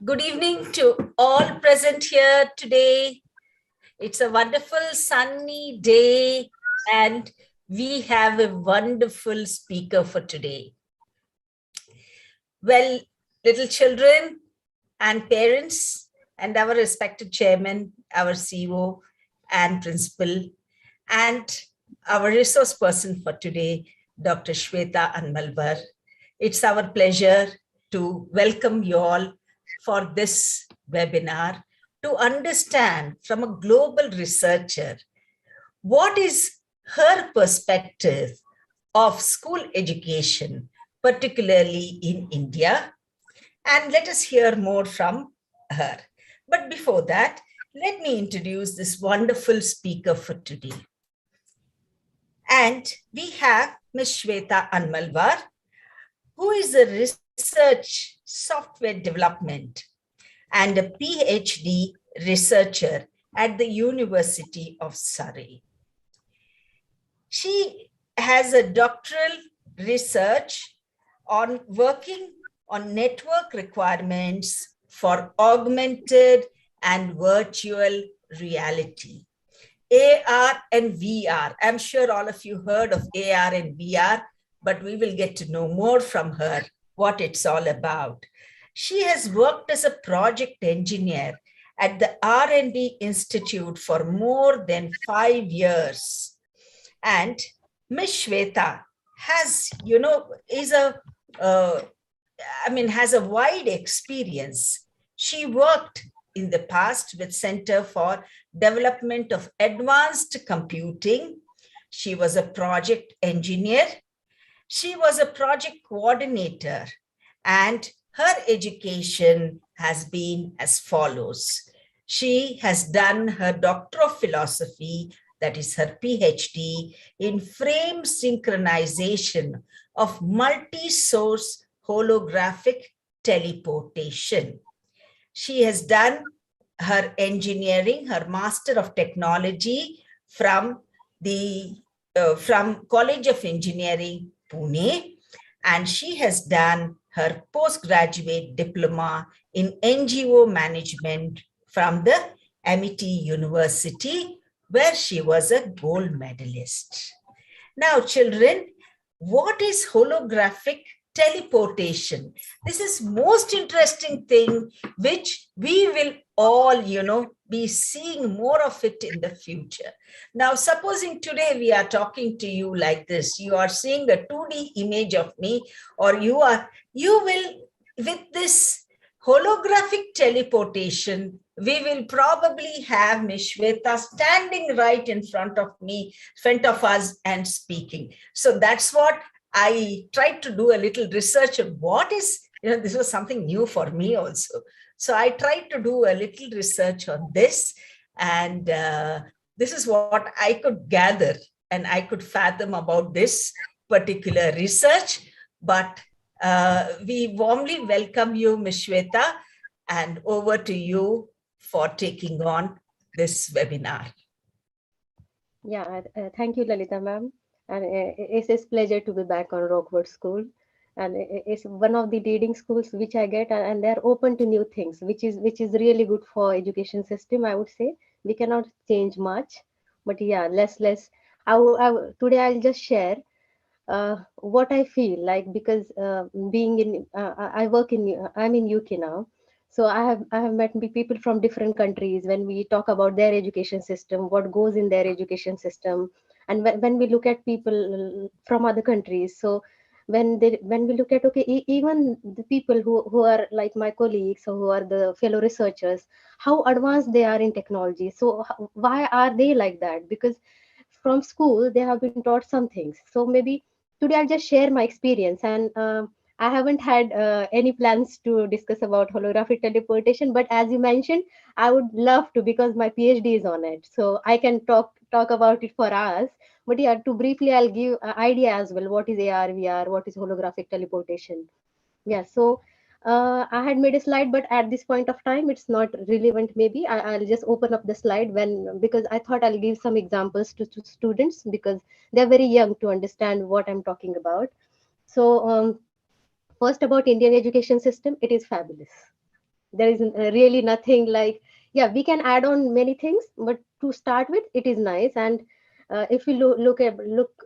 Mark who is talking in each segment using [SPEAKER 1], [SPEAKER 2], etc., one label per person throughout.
[SPEAKER 1] Good evening to all present here today. It's a wonderful sunny day and we have a wonderful speaker for today. Well, little children and parents and our respected chairman, our CEO and principal, and our resource person for today, Dr. Sweta Anmulwar. It's our pleasure to welcome you all for this webinar to understand from a global researcher what is her perspective of school education, particularly in India. And let us hear more from her. But before that, let me introduce this wonderful speaker for today. And we have Ms. Sweta Anmulwar, who is a research software development and a PhD researcher at the University of Surrey. She has a doctoral research on working on network requirements for augmented and virtual reality. AR and VR. I'm sure all of you heard of AR and VR, but we will get to know more from her what it's all about. She has worked as a project engineer at the R&D Institute for more than 5 years. And Ms. Sweta has, has a wide experience. She worked in the past with Center for Development of Advanced Computing. She was a project engineer. She was a project coordinator, and her education has been as follows. She has done her Doctor of Philosophy, that is her PhD, in frame synchronization of multi-source holographic teleportation. She has done her engineering, her Master of Technology from College of Engineering, Pune, and she has done her postgraduate diploma in NGO management from the Amity University, where she was a gold medalist. Now, children, what is holographic teleportation? This is most interesting thing which we will all, be seeing more of it in the future. Now, supposing today we are talking to you like this, you are seeing the 2D image of me, or you will, with this holographic teleportation, we will probably have Ms. Sweta standing right in front of us and speaking. So that's what I tried to do a little research on what is, this was something new for me also. So I tried to do a little research on this, and this is what I could gather and I could fathom about this particular research. But we warmly welcome you, Ms. Sweta, and over to you for taking on this webinar.
[SPEAKER 2] Yeah, thank you, Lalita ma'am. And it's a pleasure to be back on Rockwood School. And it's one of the leading schools which I get, and they're open to new things, which is really good for education system. I would say we cannot change much, but yeah, less. Today I'll just share what I feel like, because being in I'm in UK now, so I have met people from different countries. When we talk about their education system, what goes in their education system, and when we look at people from other countries, so when we look at, okay, even the people who are like my colleagues, or who are the fellow researchers, how advanced they are in technology. So why are they like that? Because from school they have been taught some things. So maybe today I'll just share my experience, and I haven't had any plans to discuss about holographic teleportation, but as you mentioned, I would love to, because my PhD is on it, so I can talk about it for hours. But yeah, to briefly, I'll give an idea as well. What is AR, VR? What is holographic teleportation? Yeah, so I had made a slide, but at this point of time, it's not relevant. Maybe I'll just open up the slide because I thought I'll give some examples to students, because they're very young to understand what I'm talking about. So first, about Indian education system, it is fabulous. There is really nothing like, yeah, we can add on many things, but to start with, it is nice. And if we look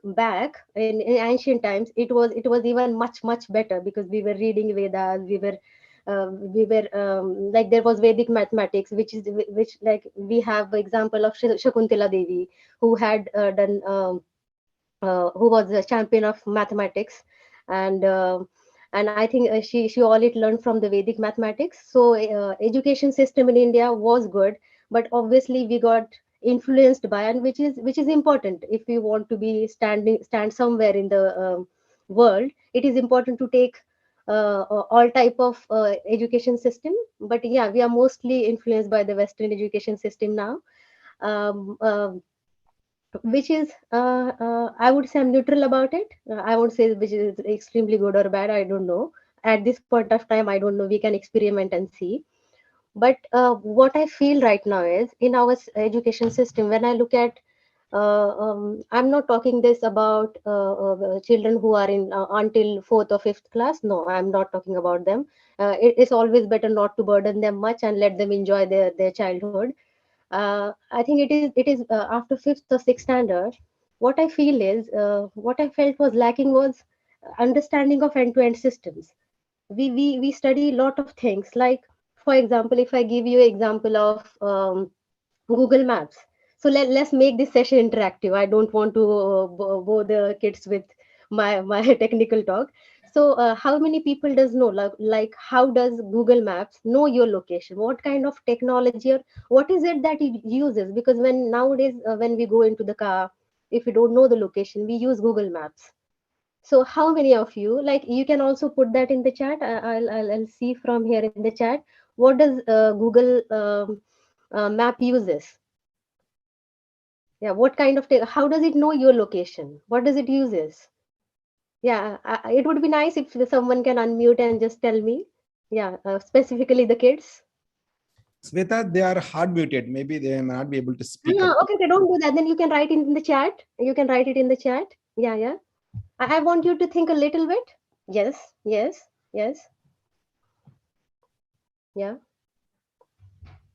[SPEAKER 2] back in ancient times, it was even much better, because we were reading Vedas, we were like, there was Vedic mathematics, which like we have example of Shakuntala Devi, who had done who was the champion of mathematics. And uh, and I think she all it learned from the Vedic mathematics. So education system in India was good, but obviously we got influenced by, and which is important if we want to be stand somewhere in the world. It is important to take all type of education system. But yeah, we are mostly influenced by the Western education system now. um, uh, which is I would say I'm neutral about it. I won't say which is extremely good or bad. I don't know. At this point of time, I don't know. We can experiment and see. But what I feel right now is, in our education system, when I look at, I'm not talking this about children who are in until fourth or fifth class. No, I'm not talking about them. It's always better not to burden them much and let them enjoy their childhood. I think it is after fifth or sixth standard. What I feel is, what I felt was lacking was understanding of end-to-end systems. We study a lot of things. Like, for example, if I give you example of Google Maps. So let's make this session interactive. I don't want to bore the kids with my technical talk. So how many people does know, like how does Google Maps know your location? What kind of technology, or what is it that it uses? Because when nowadays when we go into the car, if we don't know the location, we use Google Maps. So how many of you, like, you can also put that in the chat. I'll see from here in the chat. What does Google map uses? Yeah, what kind of how does it know your location? What does it uses? Yeah, it would be nice if someone can unmute and just tell me. Yeah, specifically the kids.
[SPEAKER 3] Sweta, they are hard muted. Maybe they may not be able to speak up.
[SPEAKER 2] Okay, don't do that. Then you can write it in the chat. You can write it in the chat. Yeah, yeah. I want you to think a little bit. Yes, yes, yes. Yeah,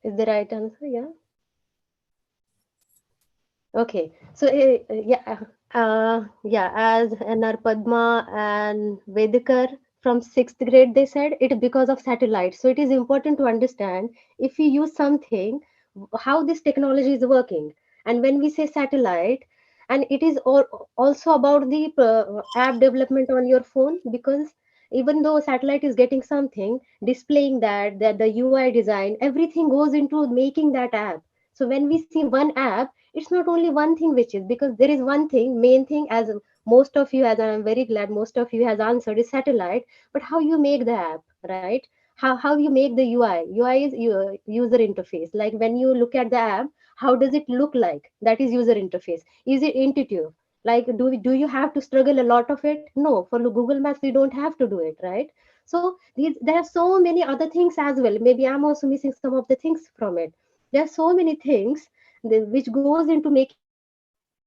[SPEAKER 2] is the right answer. Yeah. Okay, so yeah, as Narpadma and Vedikar from sixth grade, they said it because of satellites. So it is important to understand, if we use something, how this technology is working. And when we say satellite, and it is also about the app development on your phone, because even though satellite is getting something, displaying that the UI design, everything goes into making that app. So when we see one app, it's not only one thing which is, because there is one thing, main thing, as most of you, as I'm very glad most of you has answered, is satellite. But how you make the app, right? How you make the UI is user interface. Like when you look at the app, how does it look like? That is user interface. Is it intuitive? Like, do you have to struggle a lot of it? No, for Google Maps we don't have to do it, right? So there are so many other things as well. Maybe I'm also missing some of the things from it. There are so many things which goes into making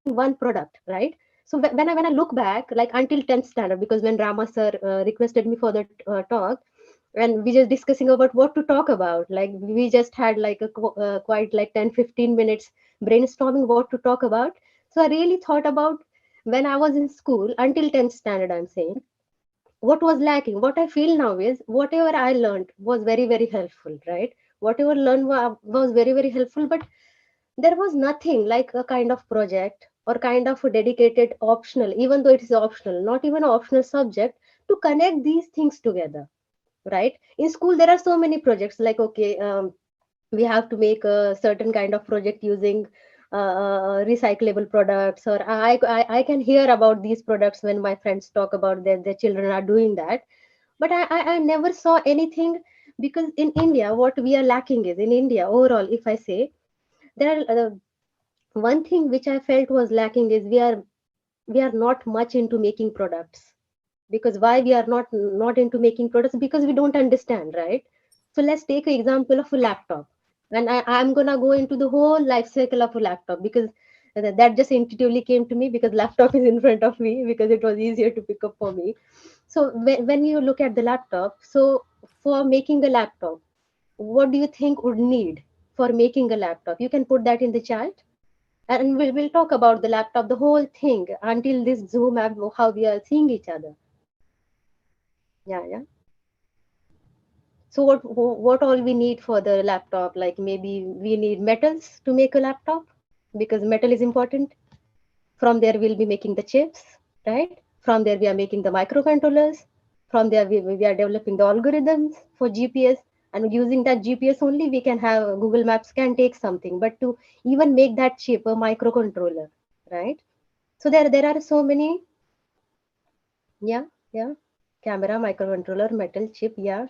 [SPEAKER 2] one product, right? So when I look back, like until 10th standard, because when Rama sir requested me for the talk, and we just discussing about what to talk about, like we just had like a quite like 10-15 minutes brainstorming what to talk about. So I really thought about, when I was in school until 10th standard, I'm saying, what was lacking. What I feel now is, whatever I learned was very helpful, right? Whatever learned was very helpful, but there was nothing like a kind of project or kind of a dedicated optional, even though it is optional, not even an optional subject, to connect these things together, right? In school there are so many projects, like, okay, we have to make a certain kind of project using recyclable products, or I can hear about these products when my friends talk about their children are doing that. But I never saw anything. Because in India, what we are lacking is, in India overall, if I say, there are one thing which I felt was lacking is, we are not much into making products. Because why we are not into making products? Because we don't understand, right? So let's take an example of a laptop. And I'm gonna go into the whole life cycle of a laptop, because that just intuitively came to me, because laptop is in front of me, because it was easier to pick up for me. So when you look at the laptop, so for making a laptop, what do you think would need for making a laptop? You can put that in the chat, and we'll talk about the laptop, the whole thing, until this Zoom app, how we are seeing each other. Yeah. So what all we need for the laptop? Like maybe we need metals to make a laptop, because metal is important. From there we'll be making the chips, right? From there we are making the microcontrollers. From there we are developing the algorithms for GPS. And using that GPS only, we can have Google Maps can take something. But to even make that chip a microcontroller, right? So there are so many. Yeah. Camera, microcontroller, metal chip. Yeah.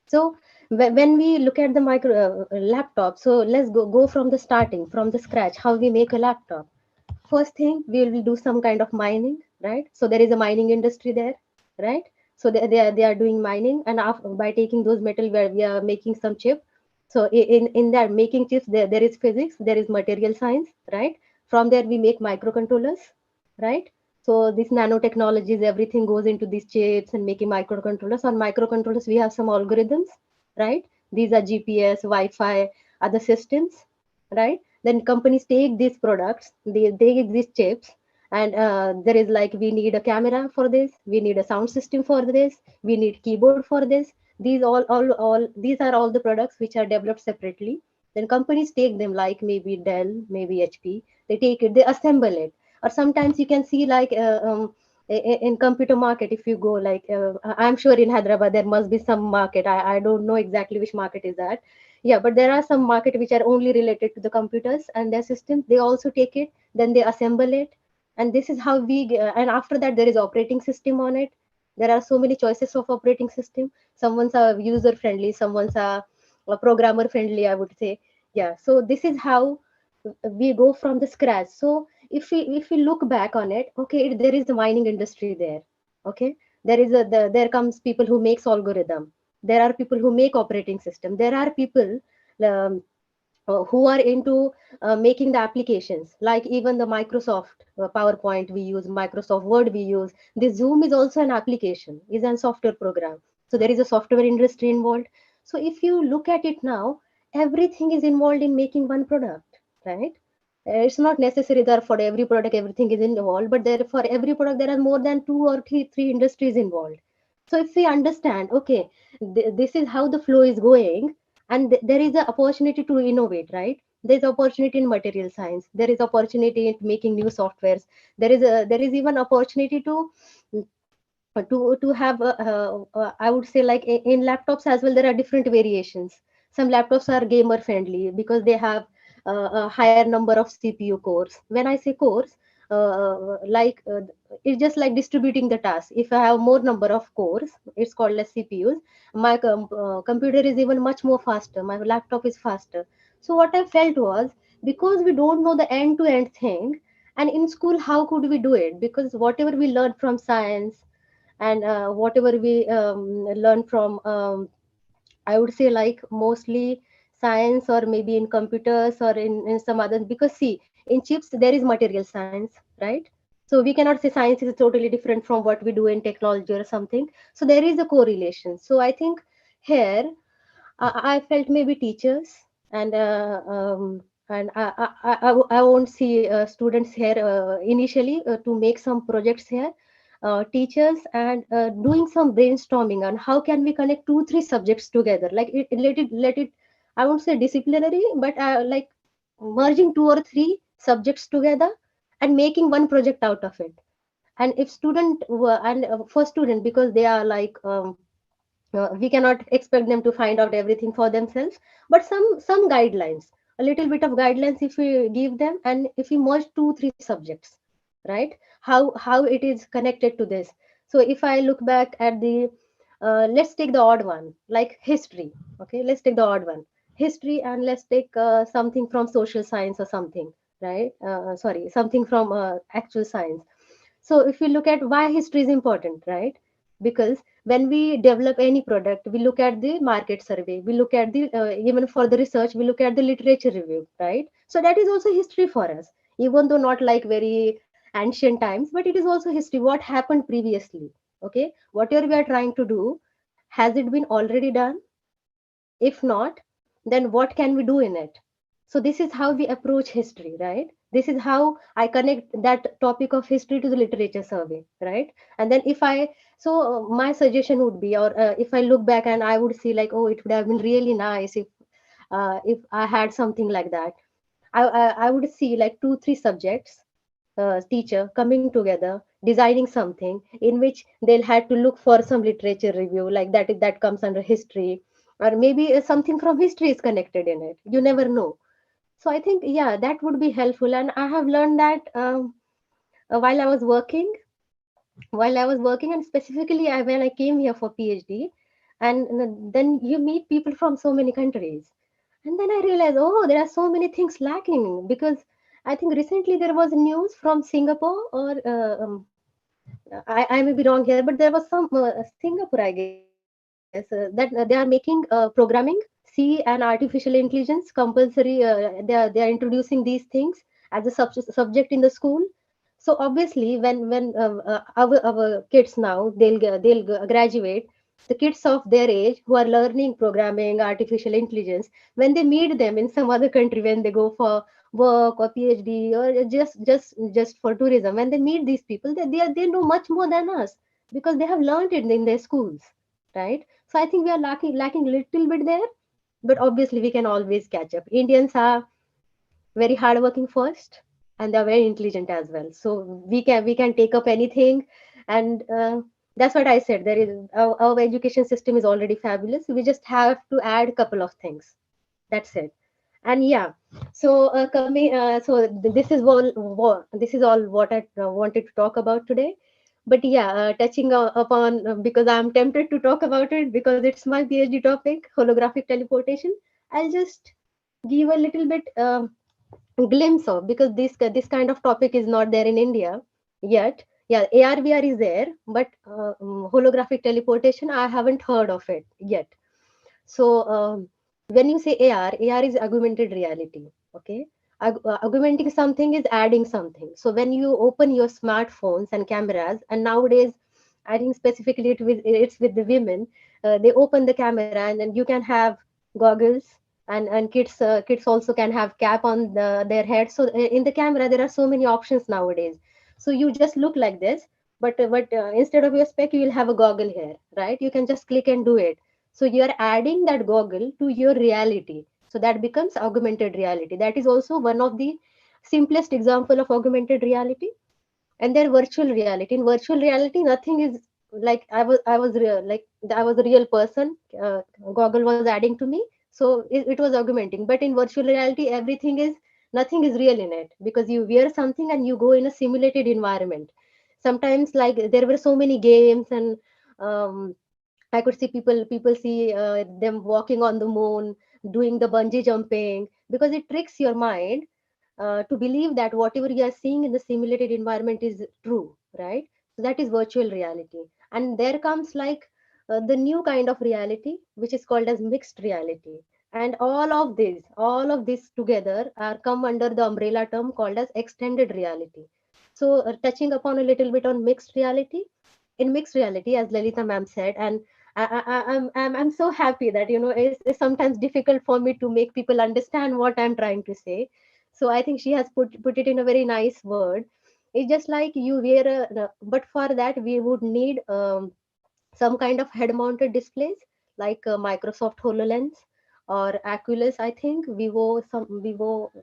[SPEAKER 2] So when we look at the micro laptop, so let's go from the starting, from the scratch, how we make a laptop. First thing, we will do some kind of mining, right? So there is a mining industry there, right? So they are doing mining, and by taking those metal, where we are making some chip. So in that making chips, there is physics, there is material science, right? From there we make microcontrollers, right? So these nanotechnologies, everything goes into these chips and making microcontrollers. On microcontrollers, we have some algorithms, right? These are GPS, Wi-Fi, other systems, right? Then companies take these products, they take these chips, and there is like, we need a camera for this, we need a sound system for this, we need keyboard for this. These all these are all the products which are developed separately. Then companies take them, like maybe Dell, maybe HP. They take it, they assemble it. Or sometimes you can see like in computer market, if you go like I'm sure in Hyderabad there must be some market. I don't know exactly which market is that. Yeah, but there are some market which are only related to the computers and their systems. They also take it, then they assemble it, and this is how and after that there is operating system on it. There are so many choices of operating system. Someone's are user friendly, someone's are programmer friendly, I would say. Yeah, so this is how we go from the scratch. So if we look back on it, okay, there is a mining industry there. Okay, there comes people who makes algorithm. There are people who make operating system. There are people um, who are into making the applications, like even the Microsoft PowerPoint we use, Microsoft Word we use. The Zoom is also an application, is a software program. So there is a software industry involved. So if you look at it now, everything is involved in making one product, right? It's not necessary that for every product everything is involved, but there, for every product there are more than two or three industries involved. So if we understand, okay, this is how the flow is going, and there is an opportunity to innovate, right? There's opportunity in material science, there is opportunity in making new softwares. There is even opportunity to have I would say, like in laptops as well, there are different variations. Some laptops are gamer friendly because they have a higher number of CPU cores. When I say cores, it's just like distributing the task. If I have more number of cores, it's called as CPUs. My computer is even much more faster, my laptop is faster. So what I felt was, because we don't know the end to end thing, and in school how could we do it? Because whatever we learned from science, and whatever we learn from I would say, like mostly science, or maybe in computers, or in some others. Because see, in chips there is material science, right? So we cannot say science is totally different from what we do in technology or something. So there is a correlation. So I think here I felt maybe teachers, and I won't see students here initially to make some projects here. Teachers, and doing some brainstorming on how can we connect two three subjects together, like let it I won't say disciplinary, but like merging two or three subjects together and making one project out of it. And if student and for student, because they are like we cannot expect them to find out everything for themselves, but some guidelines, a little bit of guidelines if we give them, and if we merge two three subjects, right? How it is connected to this. So if I look back at the let's take the odd one, like history. Okay, let's take the odd one, history, and let's take something from social science or something, right? Sorry, something from actual science. So if we look at why history is important, right? Because when we develop any product, we look at the market survey, we look at the even for the research, we look at the literature review, right? So that is also history for us, even though not like very ancient times, but it is also history, what happened previously. Okay, whatever we are trying to do, has it been already done? If not, then what can we do in it? So this is how we approach history, right? This is how I connect that topic of history to the literature survey, right? And then if I, so my suggestion would be, or if I look back and I would see like, oh, it would have been really nice if I had something like that. I would see like 2 3 subjects, teacher coming together, designing something in which they'll have to look for some literature review, like that comes under history, or maybe something from history is connected in it. You never know. So I think, yeah, that would be helpful. And I have learned that while I was working, and specifically when I came here for PhD, and then you meet people from so many countries. And then I realized, oh, there are so many things lacking, because I think recently there was news from Singapore, or I may be wrong here, but there was some Singapore, I guess, that they are making programming, C, and artificial intelligence compulsory. They are introducing these things as a subject in the school. So obviously, when our kids now they'll graduate, the kids of their age who are learning programming, artificial intelligence, when they meet them in some other country, when they go for work or PhD, or just for tourism, when they meet these people, they know much more than us, because they have learned it in their schools, right? So I think we are lacking little bit there, but obviously we can always catch up. Indians are very hardworking first, and they're very intelligent as well. So we can take up anything, and that's what I said. There is our education system is already fabulous. We just have to add a couple of things. That's it. And yeah, so coming, this is all what I wanted to talk about today. But yeah, touching upon, because I'm tempted to talk about it because it's my PhD topic, holographic teleportation. I'll just give a little bit glimpse of, because this kind of topic is not there in India yet. Yeah, AR/VR is there, but holographic teleportation, I haven't heard of it yet. So when you say AR is augmented reality. Okay, augmenting something is adding something. So when you open your smartphones and cameras, and nowadays, I think specifically it's with the women, they open the camera, and then you can have goggles, and kids also can have cap on their head. So in the camera there are so many options nowadays. So you just look like this, but instead of your spec, you will have a goggle here, right? You can just click and do it. So you're adding that goggle to your reality. So that becomes augmented reality. That is also one of the simplest example of augmented reality. And then virtual reality. In virtual reality, nothing is like I was real, like I was a real person. Goggle was adding to me, so it was augmenting. But in virtual reality, everything is nothing is real in it, because you wear something and you go in a simulated environment. Sometimes, like, there were so many games, and I could see people see them walking on the moon, doing the bungee jumping, because it tricks your mind to believe that whatever you are seeing in the simulated environment is true, right? So that is virtual reality. And there comes like the new kind of reality, which is called as mixed reality. And all of this together are come under the umbrella term called as extended reality. So touching upon a little bit on mixed reality, in mixed reality, as Lalita ma'am said, and I'm so happy that, it's sometimes difficult for me to make people understand what I'm trying to say. So I think she has put it in a very nice word. It's just like you wear but for that we would need some kind of head mounted displays, like Microsoft HoloLens or Oculus, I think, Vivo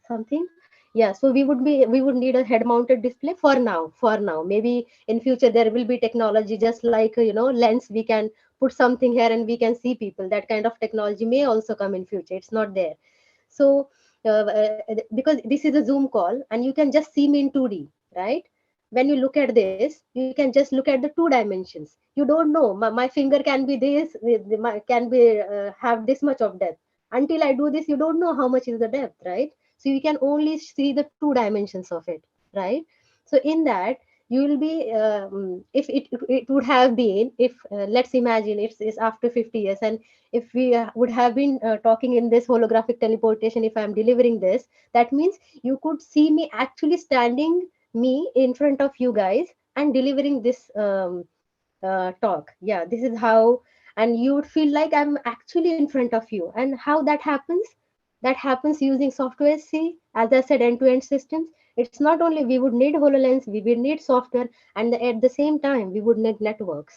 [SPEAKER 2] something. Yeah, so we would need a head mounted display for now. Maybe in future there will be technology, just like, lens, we can put something here and we can see people. That kind of technology may also come in future. It's not there. So because this is a Zoom call and you can just see me in 2D, right? When you look at this, you can just look at the 2 dimensions. You don't know my finger can be this, can be have this much of depth. Until I do this, you don't know how much is the depth, right? So you can only see the 2 dimensions of it, right? So in that, you will be if it would have been, if let's imagine it's after 50 years, and if we would have been talking in this holographic teleportation, if I'm delivering this, that means you could see me actually standing, me in front of you guys, and delivering this talk. Yeah, this is how and you would feel like I'm actually in front of you. And how that happens? That happens using software. See, as I said, end-to-end systems. It's not only we would need HoloLens, we would need software, and at the same time, we would need networks.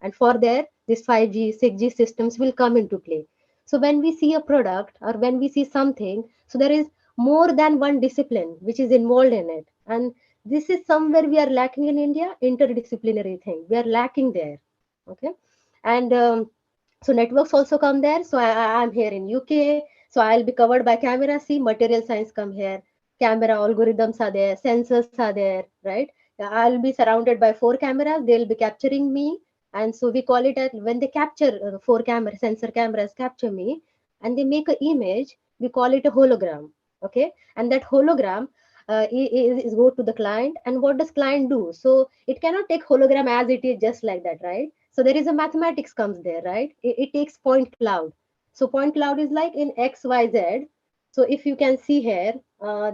[SPEAKER 2] And for there, this 5G, 6G systems will come into play. So when we see a product or when we see something, so there is more than one discipline which is involved in it. And this is somewhere we are lacking in India, interdisciplinary thing. We are lacking there. Okay. And so networks also come there. So I'm here in UK. So I'll be covered by camera. See, material science come here. Camera algorithms are there. Sensors are there, right? I'll be surrounded by 4 cameras. They'll be capturing me. And so we call it as when they capture 4 camera sensor cameras capture me and they make an image, we call it a hologram. Okay. And that hologram is go to the client. And what does client do? So it cannot take hologram as it is just like that, right? So there is a mathematics comes there, right? It takes point cloud. So point cloud is like in X, Y, Z. So if you can see here,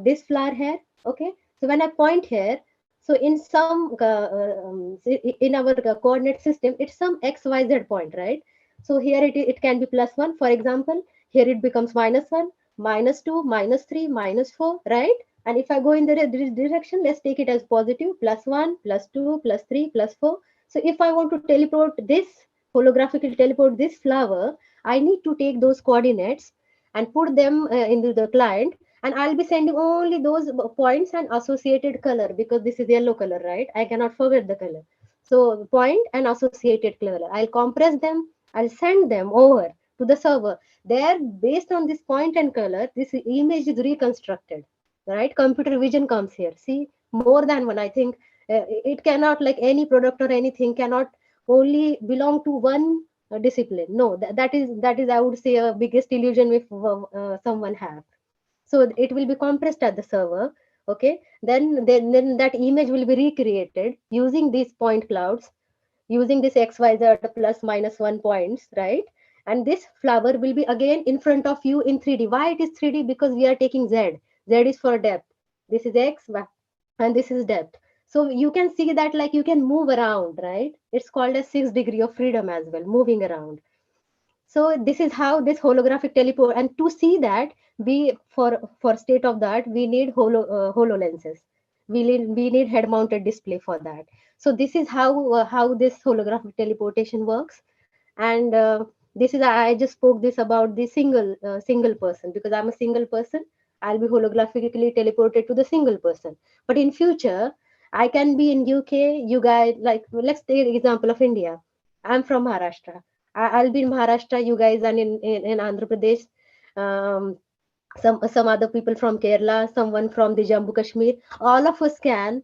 [SPEAKER 2] this flower here, okay. So when I point here, so in some in our coordinate system, it's some X, Y, Z point, right? So here it can be +1, for example. Here it becomes -1, -2, -3, -4, right? And if I go in the direction, let's take it as positive, +1, +2, +3, +4. So if I want to teleport this, holographically teleport this flower, I need to take those coordinates and put them into the client. And I'll be sending only those points and associated color because this is yellow color, right? I cannot forget the color. So point and associated color. I'll compress them. I'll send them over to the server. There, based on this point and color, this image is reconstructed, right? Computer vision comes here. See, more than one. I think it cannot, like any product or anything, cannot only belong to one discipline. No, that is I would say a biggest illusion if someone have. So it will be compressed at the server. Okay, then that image will be recreated using these point clouds, using this XYZ +-1 points, right? And this flower will be again in front of you in 3D. Why it is 3D? Because we are taking Z. Z is for depth. This is X and this is depth. So you can see that like you can move around, right? It's called a 6 degree of freedom as well, moving around. So this is how this holographic teleport, and to see that, we for state of that we need HoloLenses. We need head mounted display for that. So this is how this holographic teleportation works. And this is, I just spoke this about the single person, because I'm a single person. I'll be holographically teleported to the single person. But in future, I can be in UK. You guys, like, let's take the example of India. I'm from Maharashtra. I'll be in Maharashtra. You guys are in Andhra Pradesh. Um, some other people from Kerala, someone from the Jammu Kashmir. All of us can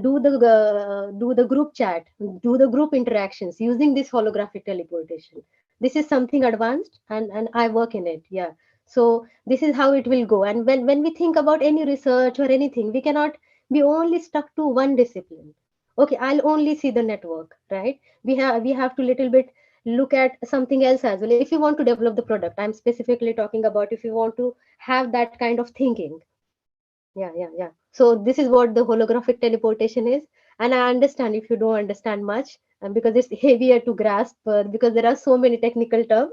[SPEAKER 2] do the group chat, do the group interactions using this holographic teleportation. This is something advanced, and I work in it. Yeah. So this is how it will go. And when we think about any research or anything, we cannot be only stuck to one discipline. Okay, I'll only see the network, right? We have to little bit look at something else as well. If you want to develop the product, I'm specifically talking about if you want to have that kind of thinking. Yeah. So this is what the holographic teleportation is. And I understand if you don't understand much, and because it's heavier to grasp, because there are so many technical terms.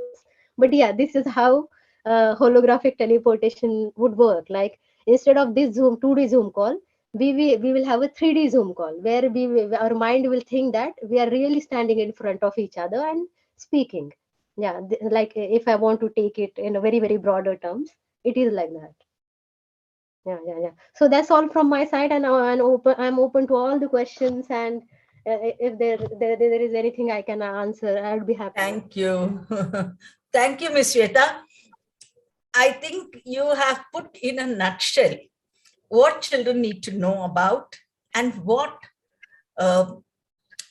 [SPEAKER 2] But yeah, this is how holographic teleportation would work. Like, instead of this 2D Zoom call, we will have a 3D Zoom call where our mind will think that we are really standing in front of each other and speaking. Yeah, like if I want to take it in a very, very broader terms, it is like that. Yeah. So that's all from my side, and I'm open to all the questions, and if there is anything I can answer, I'll be happy.
[SPEAKER 1] Thank you. Thank you, Ms. Sweta. I think you have put in a nutshell what children need to know about and what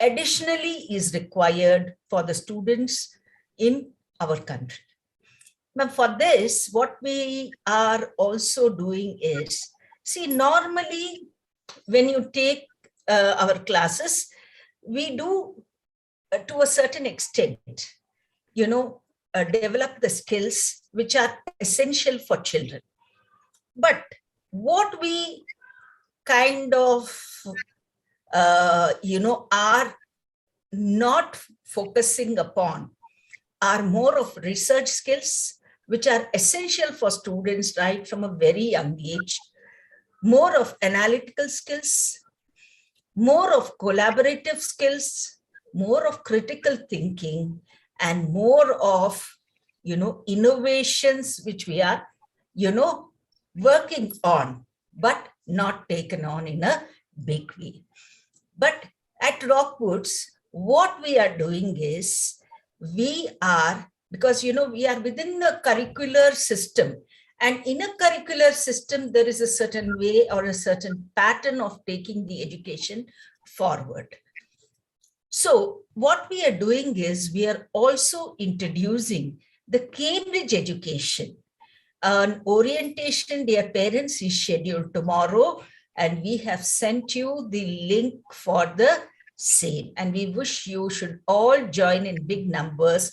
[SPEAKER 1] additionally is required for the students in our country. Now, for this, what we are also doing is, see, normally when you take our classes, we do to a certain extent, develop the skills which are essential for children. But what we kind of, are not focusing upon are more of research skills, which are essential for students right from a very young age, more of analytical skills, more of collaborative skills, more of critical thinking, and more of, innovations which we are, working on, but not taken on in a big way. But at Rockwoods, what we are doing is because, we are within a curricular system. And in a curricular system, there is a certain way or a certain pattern of taking the education forward. So what we are doing is we are also introducing the Cambridge education. An orientation, dear parents, is scheduled tomorrow, and we have sent you the link for the same. And we wish you should all join in big numbers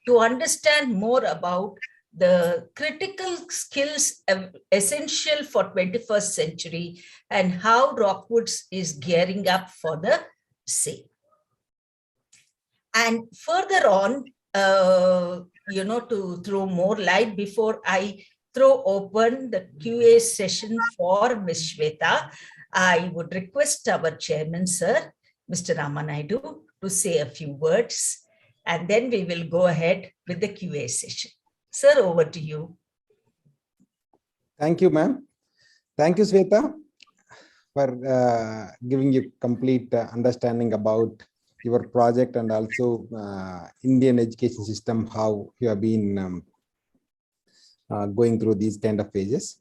[SPEAKER 1] to understand more about the critical skills essential for 21st century and how Rockwoods is gearing up for the same. And further on, to throw more light before I throw open the QA session for Ms. Sweta, I would request our chairman, sir, Mr. Ramanaidu, to say a few words, and then we will go ahead with the QA session. Sir, over to you.
[SPEAKER 3] Thank you, ma'am. Thank you, Sweta, for giving you complete understanding about your project and also Indian education system, how you have been going through these kind of phases.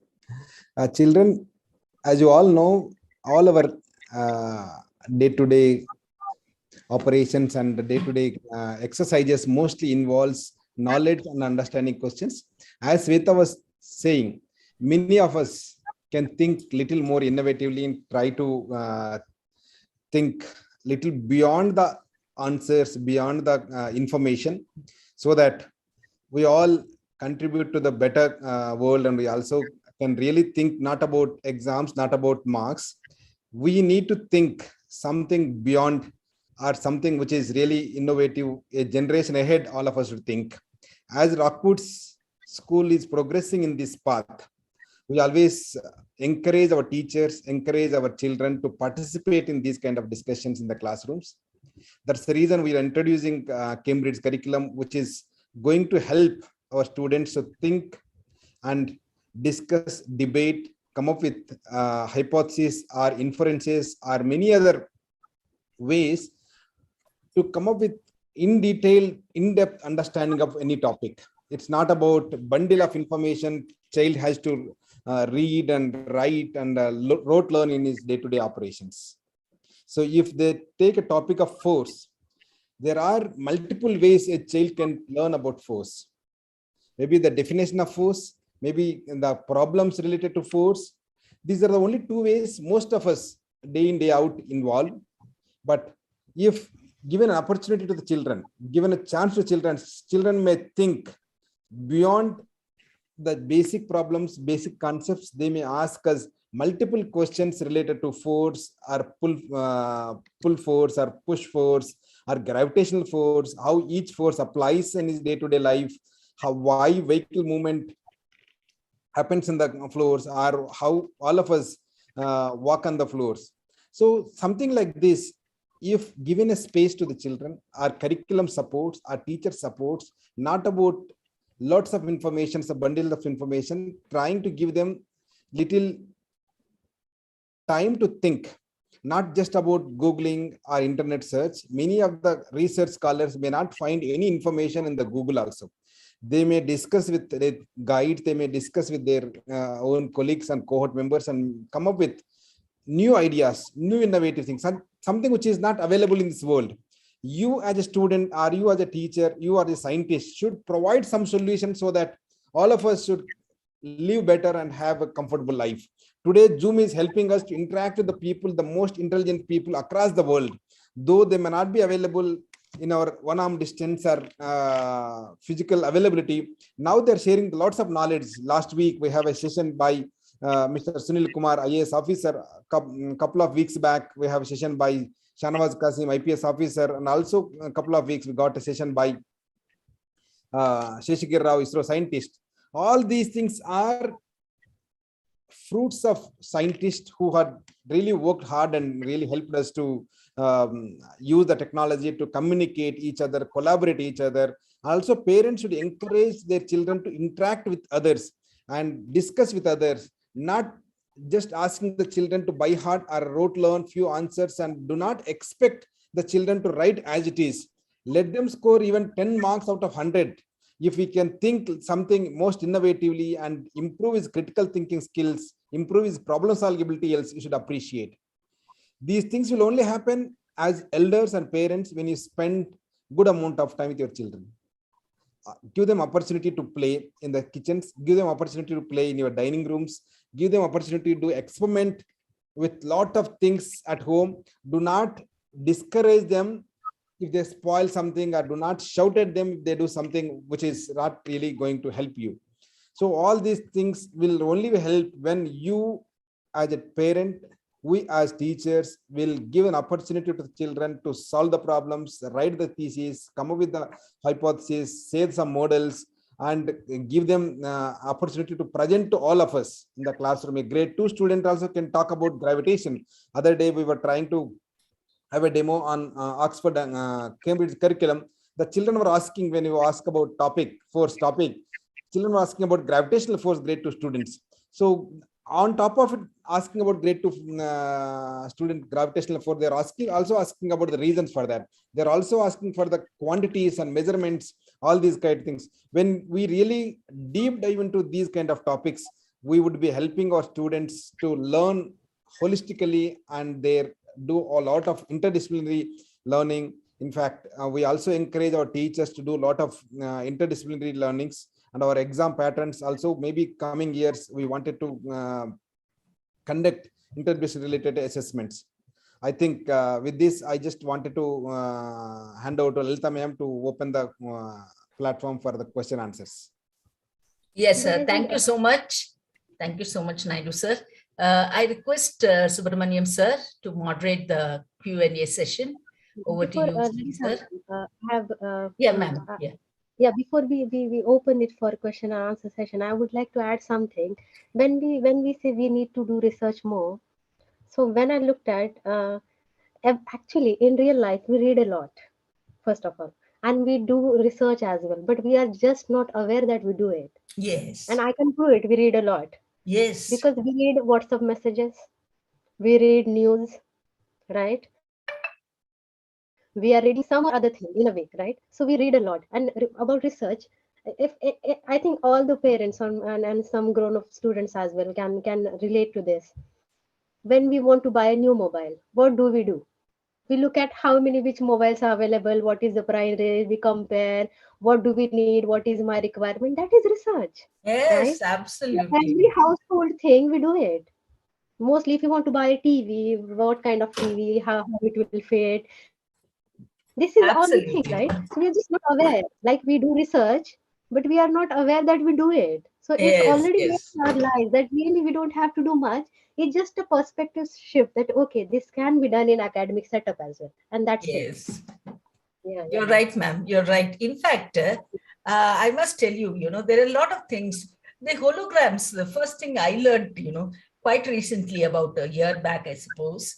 [SPEAKER 3] Children, as you all know, all our day-to-day operations and day-to-day exercises mostly involves knowledge and understanding questions. As Sweta was saying, many of us can think little more innovatively and try to think little beyond the answers, beyond the information, so that we all contribute to the better world, and we also can really think not about exams, not about marks. We need to think something beyond, or something which is really innovative, a generation ahead. All of us should think. As Rockwood School is progressing in this path, we always encourage our teachers, encourage our children to participate in these kind of discussions in the classrooms. That's the reason we are introducing Cambridge curriculum, which is going to help our students to think and discuss, debate, come up with hypotheses or inferences or many other ways to come up with in-depth understanding of any topic. It's not about a bundle of information child has to read and write and rote learn in his day-to-day operations. So if they take a topic of force, there are multiple ways a child can learn about force. Maybe the definition of force, maybe the problems related to force. These are the only two ways most of us day in, day out involve. But if given an opportunity to the children, given a chance to children, children may think beyond the basic problems, basic concepts. They may ask us multiple questions related to force or pull force or push force or gravitational force, how each force applies in his day-to-day life, why vehicle movement happens in the floors, or how all of us walk on the floors. So something like this, if given a space to the children, our curriculum supports, our teacher supports, not about lots of information, a bundle of information, trying to give them little time to think, not just about Googling or internet search. Many of the research scholars may not find any information in the Google also. They may discuss with their guides, they may discuss with their own colleagues and cohort members and come up with new ideas, new innovative things, something which is not available in this world. You as a student, or you as a teacher, you as a scientist should provide some solution so that all of us should live better and have a comfortable life. Today, Zoom is helping us to interact with the people, the most intelligent people across the world, though they may not be available in our one-arm distance or physical availability. Now they're sharing lots of knowledge. Last week, we have a session by Mr. Sunil Kumar, IAS officer. Couple of weeks back, we have a session by Shanawaz Qasim, IPS officer. And also a couple of weeks, we got a session by Sheshikir Rao, ISRO scientist. All these things are fruits of scientists who had really worked hard and really helped us to use the technology to communicate each other, collaborate each other. Also, parents should encourage their children to interact with others and discuss with others, not just asking the children to by heart or rote learn few answers, and do not expect the children to write as it is. Let them score even 10 marks out of 100. If we can think something most innovatively and improve his critical thinking skills, improve his problem solvability, else you should appreciate. These things will only happen as elders and parents when you spend good amount of time with your children. Give them opportunity to play in the kitchens, give them opportunity to play in your dining rooms, give them opportunity to experiment with lot of things at home. Do not discourage them if they spoil something, or do not shout at them if they do something which is not really going to help you. So all these things will only help when you as a parent, we as teachers will give an opportunity to the children to solve the problems, write the thesis, come up with the hypothesis, say some models, and give them opportunity to present to all of us in the classroom. A grade 2 student also can talk about gravitation. Other day we were trying to have a demo on Oxford Cambridge curriculum. The children were asking, when you ask about force topic, children were asking about gravitational force, grade 2 students. So on top of it, asking about grade 2 student gravitational force, they're also asking about the reasons for that. They're also asking for the quantities and measurements, all these kind of things. When we really deep dive into these kind of topics, we would be helping our students to learn holistically, and they do a lot of interdisciplinary learning. In fact, we also encourage our teachers to do a lot of interdisciplinary learnings, and our exam patterns also. Maybe coming years we wanted to conduct interdisciplinary related assessments. I think with this, I just wanted to hand over to Lalita ma'am to open the platform for the question answers.
[SPEAKER 1] Yes, sir. Thank you so much. Thank you so much, Naidu sir. I request Subramaniam sir to moderate the Q&A session. Over to you, sir.
[SPEAKER 2] Yeah,
[SPEAKER 1] ma'am.
[SPEAKER 2] Yeah, before we open it for question and answer session, I would like to add something. When we say we need to do research more, so when I looked at actually in real life we read a lot, first of all, and we do research as well, but we are just not aware that we do it.
[SPEAKER 1] Yes.
[SPEAKER 2] And I can prove it. We read a lot.
[SPEAKER 1] Yes.
[SPEAKER 2] Because we read WhatsApp messages, we read news, right? We are reading some other thing in a week, right? So we read a lot. And about research, if I think all the parents and some grown-up students as well can relate to this. When we want to buy a new mobile, what do? We look at which mobiles are available, what is the price range, we compare, what do we need, what is my requirement. That is research.
[SPEAKER 1] Yes,
[SPEAKER 2] right?
[SPEAKER 1] absolutely.
[SPEAKER 2] Every household thing we do it. Mostly if you want to buy a TV, what kind of TV, how it will fit. This is all we think, right? So we are just not aware. Like we do research, but we are not aware that we do it. So it's already in our lives that really we don't have to do much. It's just a perspective shift that, okay, this can be done in academic setup as well. And that's it. Yeah,
[SPEAKER 1] you're right, ma'am. You're right. In fact, I must tell you, there are a lot of things. The holograms, the first thing I learned, quite recently, about a year back, I suppose,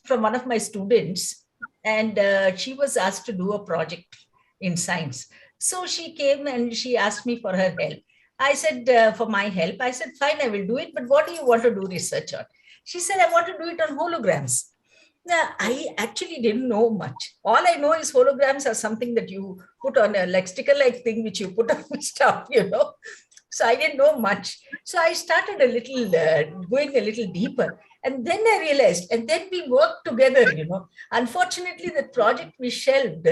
[SPEAKER 1] from one of my students. And she was asked to do a project in science. So she came and she asked me for her help. I said, for my help, I said, fine, I will do it. But what do you want to do research on? She said, I want to do it on holograms. Now, I actually didn't know much. All I know is holograms are something that you put on a sticker-like thing, which you put on stuff, So I didn't know much. So I started going a little deeper. And then I realized, and then we worked together, Unfortunately, the project we shelved,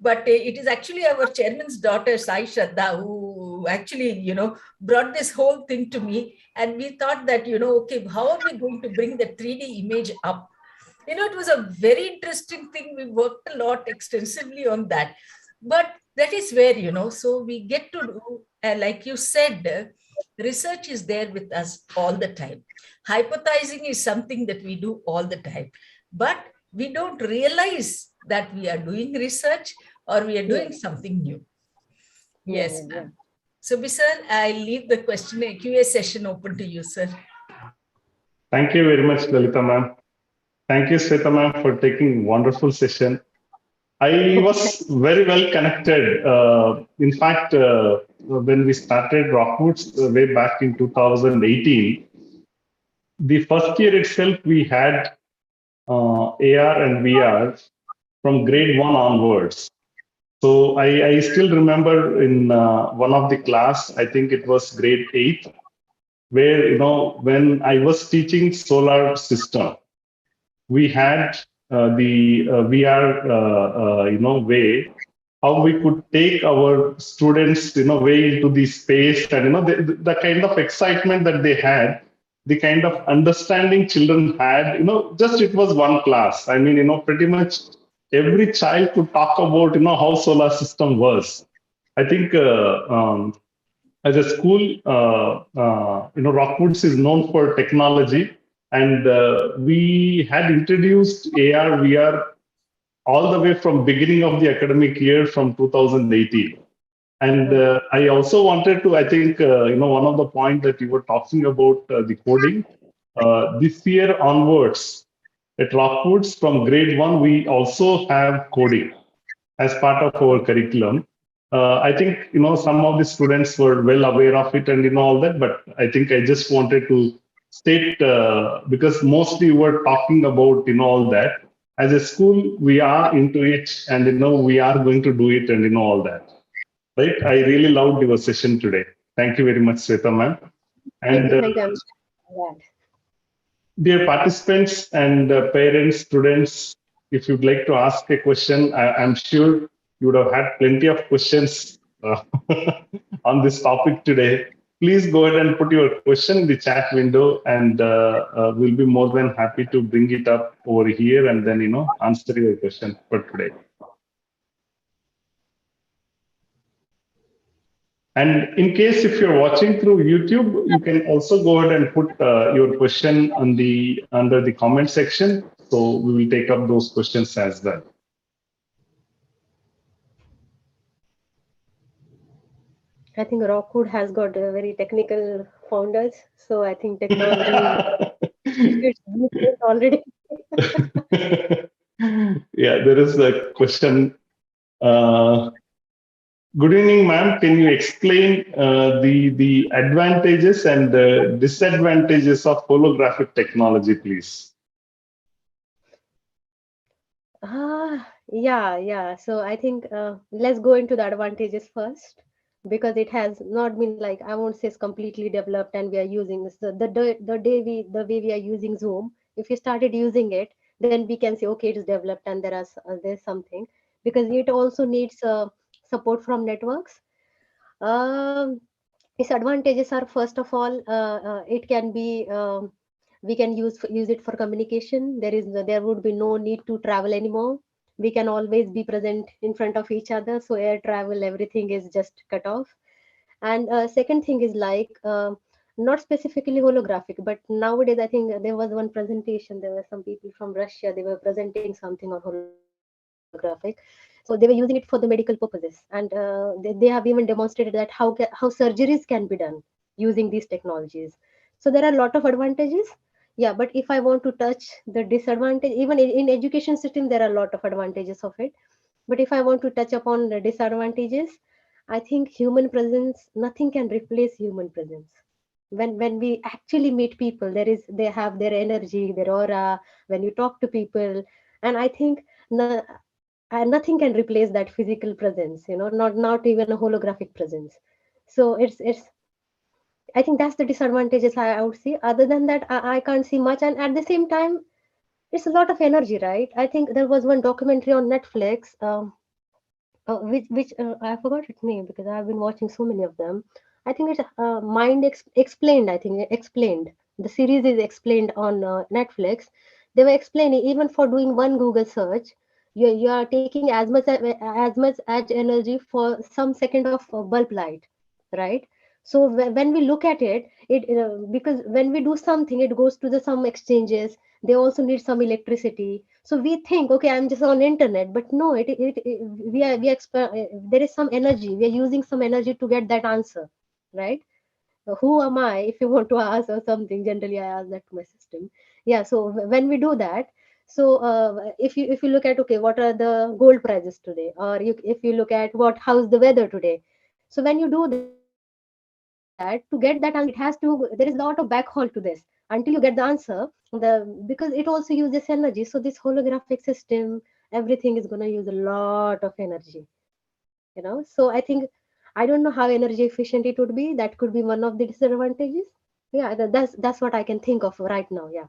[SPEAKER 1] but it is actually our chairman's daughter, Sai Shraddha, who actually, brought this whole thing to me. And we thought that, okay, how are we going to bring the 3D image up? It was a very interesting thing. We worked a lot extensively on that. But that is where, so we get to do, like you said, research is there with us all the time. Hypothesizing is something that we do all the time. But we don't realize that we are doing research or we are doing something new. Yes, ma'am. So, sir, I leave the question Q&A session open to you, sir.
[SPEAKER 4] Thank you very much, Lalita ma'am. Thank you, Sweta ma'am, for taking wonderful session. I was very well connected. In fact, when we started Rockwoods way back in 2018, the first year itself, we had AR and VR from grade 1 onwards. So I still remember in one of the class, I think it was grade 8, where, when I was teaching solar system, we had the VR, way how we could take our students, way into the space, and the kind of excitement that they had, the kind of understanding children had, just it was one class. I mean, pretty much every child could talk about, how solar system was. I think as a school, Rockwoods is known for technology, and we had introduced AR, VR all the way from beginning of the academic year from 2018. And I also wanted to, I think, one of the points that you were talking about the coding, this year onwards at Rockwoods from grade 1, we also have coding as part of our curriculum. I think, some of the students were well aware of it and all that, but I think I just wanted to state, because mostly we're talking about, all that. As a school, we are into it, and, we are going to do it, and, all that. Right? I really loved your session today. Thank you very much, Sweta ma'am. And dear participants and parents, students, if you'd like to ask a question, I'm sure you would have had plenty of questions on this topic today. Please go ahead and put your question in the chat window, and we'll be more than happy to bring it up over here and then, answer your question for today. And in case if you're watching through YouTube, you can also go ahead and put your question on under the comment section. So we will take up those questions as well.
[SPEAKER 2] I think Rockwood has got very technical founders, so I think technology is already.
[SPEAKER 4] Yeah, there is a question. Good evening, ma'am. Can you explain the advantages and the disadvantages of holographic technology, please?
[SPEAKER 2] Yeah. So I think let's go into the advantages first, because it has not been like, I won't say it's completely developed and we are using this. The way we are using Zoom, if you started using it, then we can say, okay, it is developed and there's something, because it also needs support from networks. Its advantages are, first of all, it can be we can use it for communication. There would be no need to travel anymore. We can always be present in front of each other, so air travel, everything is just cut off. And second thing is like, not specifically holographic, but nowadays I think there was one presentation, there were some people from Russia, they were presenting something on holographic. So they were using it for the medical purposes, and they have even demonstrated that how surgeries can be done using these technologies. So there are a lot of advantages. Yeah, but if I want to touch the disadvantage, even in education system, there are a lot of advantages of it. But if I want to touch upon the disadvantages, I think human presence, nothing can replace human presence. When we actually meet people, they have their energy, their aura, when you talk to people, and I think nothing can replace that physical presence, not even a holographic presence. So it's I think that's the disadvantages I would see. Other than that, I can't see much. And at the same time, it's a lot of energy, right? I think there was one documentary on Netflix, which I forgot its name because I've been watching so many of them. I think it's Mind Explained. I think Explained. The series is explained on Netflix. They were explaining, even for doing one Google search, you are taking as much edge energy for some second of bulb light, right? So when we look at it, because when we do something, it goes to some exchanges. they also need some electricity. So we think, okay, I'm just on internet, but no, there is some energy. We are using some energy to get that answer, right? Who am I, if you want to ask or something? Generally, I ask that to my system. Yeah. So when we do that, so if you look at, okay, what are the gold prices today, or if you look at how's the weather today. So when you do that, to get that answer, it has to, there is a lot of backhaul to this until you get the answer. Because it also uses energy. So this holographic system, everything is going to use a lot of energy. So I think, I don't know how energy efficient it would be. That could be one of the disadvantages. Yeah, that's what I can think of right now. Yeah.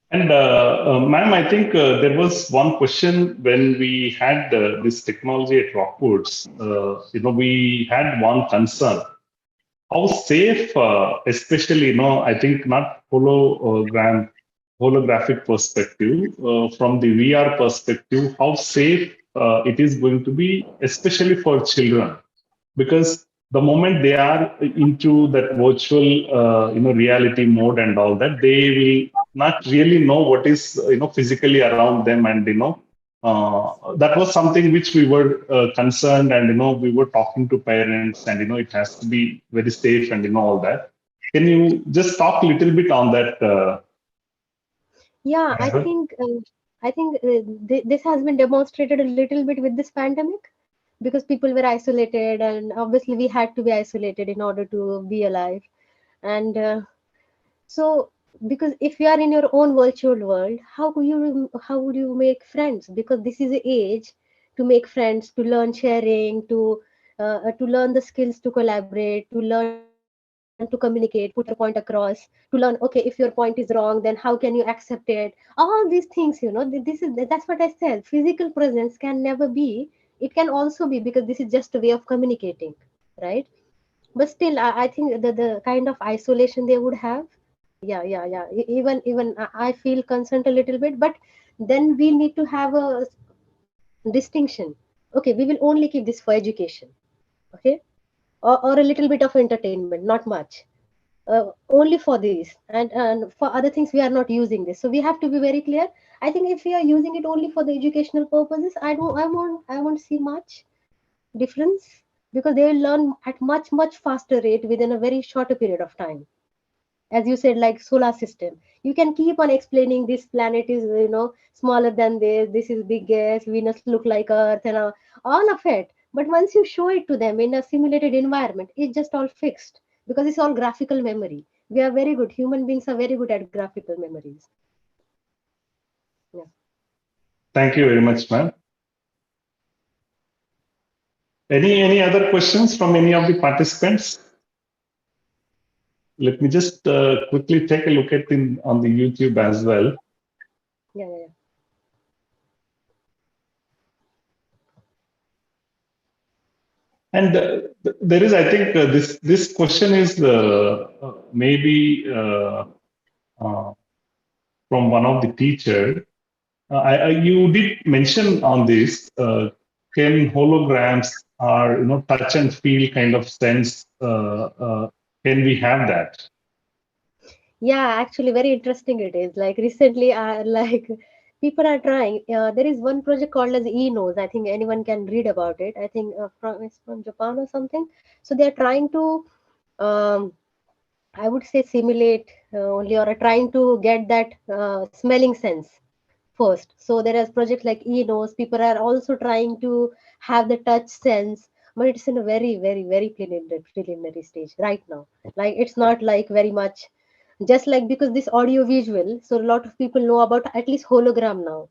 [SPEAKER 4] And ma'am, I think there was one question when we had this technology at Rockwoods. We had one concern: how safe, especially, I think not holographic perspective, from the VR perspective, how safe it is going to be, especially for children, because the moment they are into that virtual, reality mode and all that, they will not really know what is, physically around them, and that was something which we were concerned, and we were talking to parents, and it has to be very safe, and all that. Can you just talk a little bit on that?
[SPEAKER 2] Yeah, I
[SPEAKER 4] Mahendra?
[SPEAKER 2] think this has been demonstrated a little bit with this pandemic, because people were isolated, and obviously we had to be isolated in order to be alive. And so, because if you are in your own virtual world, how would you make friends? Because this is the age to make friends, to learn sharing, to learn the skills to collaborate, to learn to communicate, put your point across, to learn, okay, if your point is wrong, then how can you accept it? All these things, that's what I said. Physical presence can never be. It can also be, because this is just a way of communicating, right? But still, I think the kind of isolation they would have. Yeah. Even I feel concerned a little bit, but then we need to have a distinction. Okay, we will only keep this for education. Okay, or a little bit of entertainment, not much. Only for these, and for other things we are not using this. So we have to be very clear. I think if we are using it only for the educational purposes, I won't see much difference, because they will learn at much faster rate within a very shorter period of time. As you said, like solar system, you can keep on explaining this planet is, smaller than this is big gas, Venus look like earth, and all of it. But once you show it to them in a simulated environment, it's just all fixed, because it's all graphical memory. We are very good, human beings are very good at graphical memories. Yeah.
[SPEAKER 4] Thank you very much, ma'am. Any other questions from any of the participants? Let me just quickly take a look at on the YouTube as well.
[SPEAKER 2] Yeah.
[SPEAKER 4] And there is, I think, this question is maybe from one of the teacher. You did mention on this. Can holograms are touch and feel kind of sense? Can we have that?
[SPEAKER 2] Yeah, actually, very interesting it is. Like recently, like people are trying. There is one project called as eNose. I think anyone can read about it. I think it's from Japan or something. So they are trying to, um, I would say, simulate only, or are trying to get that smelling sense first. So there is projects like eNose. People are also trying to have the touch sense, but it's in a very preliminary stage right now. Like it's not like very much, just like, because this audio visual, so a lot of people know about at least hologram now.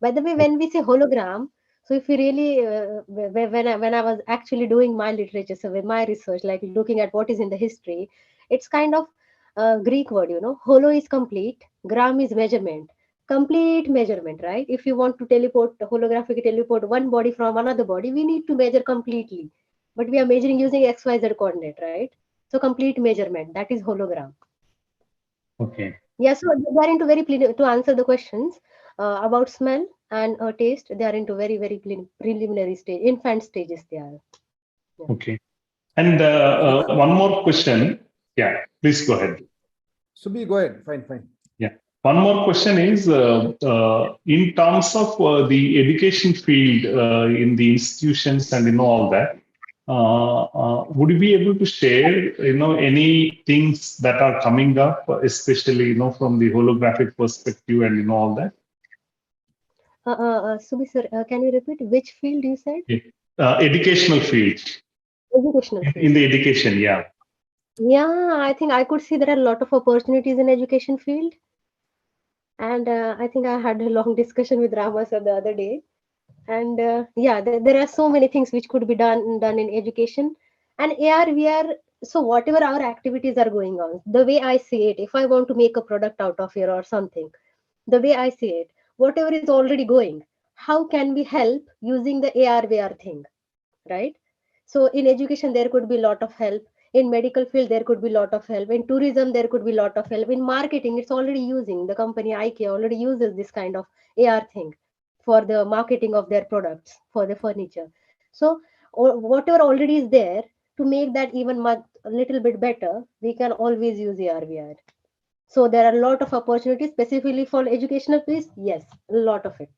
[SPEAKER 2] By the way, when we say hologram, so if you really when I was actually doing my literature, so with my research, like looking at what is in the history, it's kind of Greek word, holo is complete, gram is measurement, complete measurement, right? If you want to holographically teleport one body from another body, we need to measure completely, but we are measuring using xyz coordinate, right? So complete measurement, that is hologram.
[SPEAKER 4] Okay.
[SPEAKER 2] Yeah, so they are into to answer the questions about smell and taste. They are into very preliminary stage, infant stages. They are.
[SPEAKER 4] Yeah. Okay. And one more question. Yeah, please go ahead.
[SPEAKER 3] Subhi, go ahead. Fine.
[SPEAKER 4] Yeah. One more question is, in terms of the education field in the institutions and all that, would you be able to share, any things that are coming up, especially, from the holographic perspective and all that?
[SPEAKER 2] Subhi sir, can you repeat which field you said?
[SPEAKER 4] Educational field.
[SPEAKER 2] Educational field.
[SPEAKER 4] In the education, yeah.
[SPEAKER 2] Yeah, I think I could see there are a lot of opportunities in education field. And I think I had a long discussion with Rama sir the other day. And yeah, there are so many things which could be done in education. And AR, VR, so whatever our activities are going on, the way I see it, if I want to make a product out of here or something, the way I see it, whatever is already going, how can we help using the AR, VR thing, right? So in education, there could be a lot of help. In medical field, there could be a lot of help. In tourism, there could be a lot of help. In marketing, it's already using, the company IKEA already uses this kind of AR thing for the marketing of their products, for the furniture. So whatever already is there, to make that even much a little bit better, we can always use AR, VR. So there are a lot of opportunities specifically for educational piece. Yes, a lot of it.